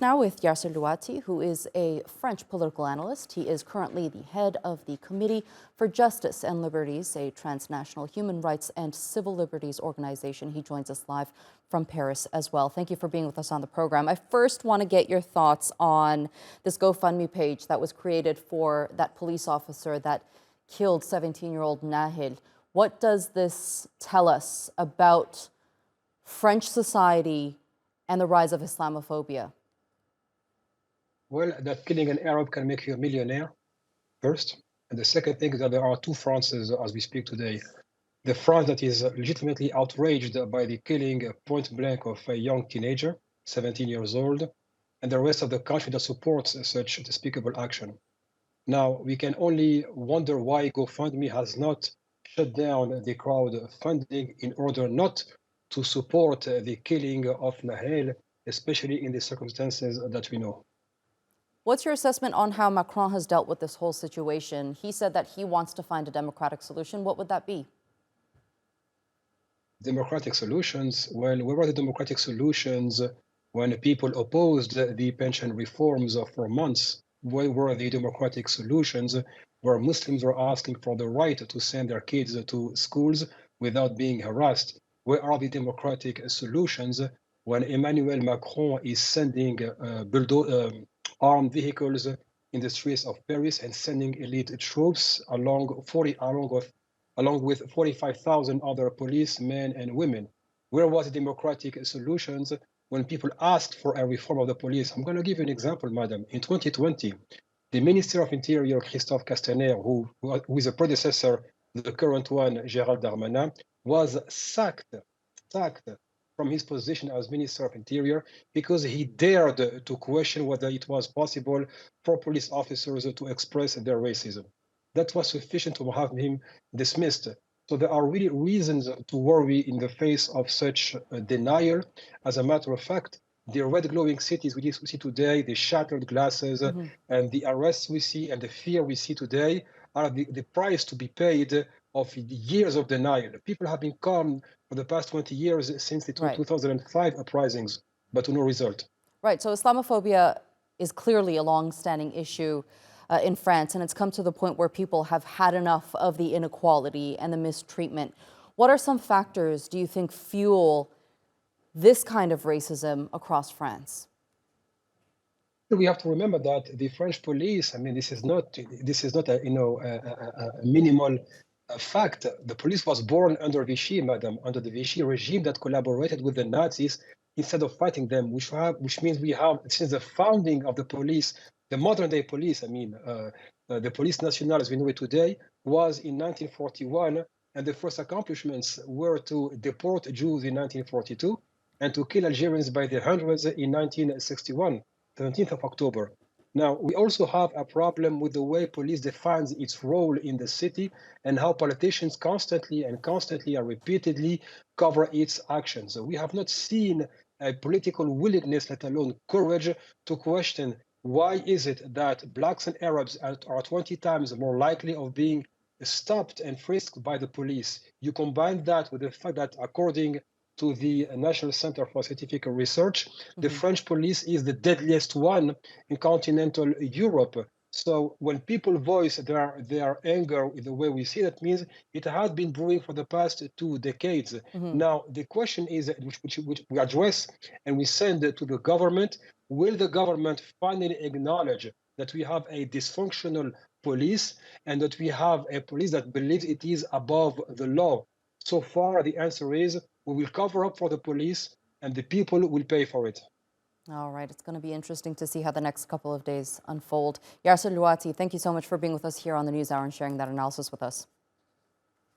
Now with Yasser Louati, who is a French political analyst. He is currently the head of the Committee for Justice and Liberties, a transnational human rights and civil liberties organization. He joins us live from Paris as well. Thank you for being with us on the program. I first want to get your thoughts on this GoFundMe page that was created for that police officer that killed 17-year-old Nahil. What does this tell us about French society and the rise of Islamophobia? Well, that killing an Arab can make you a millionaire, first. And the second thing is that there are two Frances as we speak today. The France that is legitimately outraged by the killing point blank of a young teenager, 17 years old, and the rest of the country that supports such despicable action. Now, we can only wonder why GoFundMe has not shut down the crowdfunding in order not to support the killing of Nahel, especially in the circumstances that we know. What's your assessment on how Macron has dealt with this whole situation? He said that he wants to find a democratic solution. What would that be? Democratic solutions? Well, where were the democratic solutions when people opposed the pension reforms for months? Where were the democratic solutions where Muslims were asking for the right to send their kids to schools without being harassed? Where are the democratic solutions when Emmanuel Macron is sending armed vehicles in the streets of Paris and sending elite troops along with 45,000 other policemen and women? Where was the democratic solutions when people asked for a reform of the police? I'm going to give you an example, madam. In 2020, the Minister of Interior, Christophe Castaner, who is a predecessor to the current one, Gérald Darmanin, was sacked from his position as Minister of Interior because he dared to question whether it was possible for police officers to express their racism. That was sufficient to have him dismissed. So there are really reasons to worry in the face of such denial. As a matter of fact, the red glowing cities we see today, the shattered glasses, and the arrests we see and the fear we see today are the price to be paid of years of denial. People have been calm for the past 20 years since the 2005 uprisings, but to no result. Right. So Islamophobia is clearly a long-standing issue in France, and it's come to the point where people have had enough of the inequality and the mistreatment. What are some factors do you think fuel this kind of racism across France? We have to remember that the French police, I mean, this is not a minimal fact. The police was born under Vichy, madam, under the Vichy regime that collaborated with the Nazis instead of fighting them, which means we have, since the founding of the police, the modern day police, the Police Nationale as we know it today, was in 1941, and the first accomplishments were to deport Jews in 1942 and to kill Algerians by the hundreds in 1961, 17th of October. Now, we also have a problem with the way police defines its role in the city and how politicians constantly and repeatedly cover its actions. So we have not seen a political willingness, let alone courage, to question why is it that blacks and Arabs are 20 times more likely of being stopped and frisked by the police. You combine that with the fact that according to the National Center for Scientific Research, the French police is the deadliest one in continental Europe. So when people voice their anger in the way we see, that means it has been brewing for the past 2 decades. Now, the question is, which we address and we send to the government, will the government finally acknowledge that we have a dysfunctional police and that we have a police that believes it is above the law? So far, the answer is we will cover up for the police and the people will pay for it. All right. It's going to be interesting to see how the next couple of days unfold. Yasser Louati, thank you so much for being with us here on the NewsHour and sharing that analysis with us.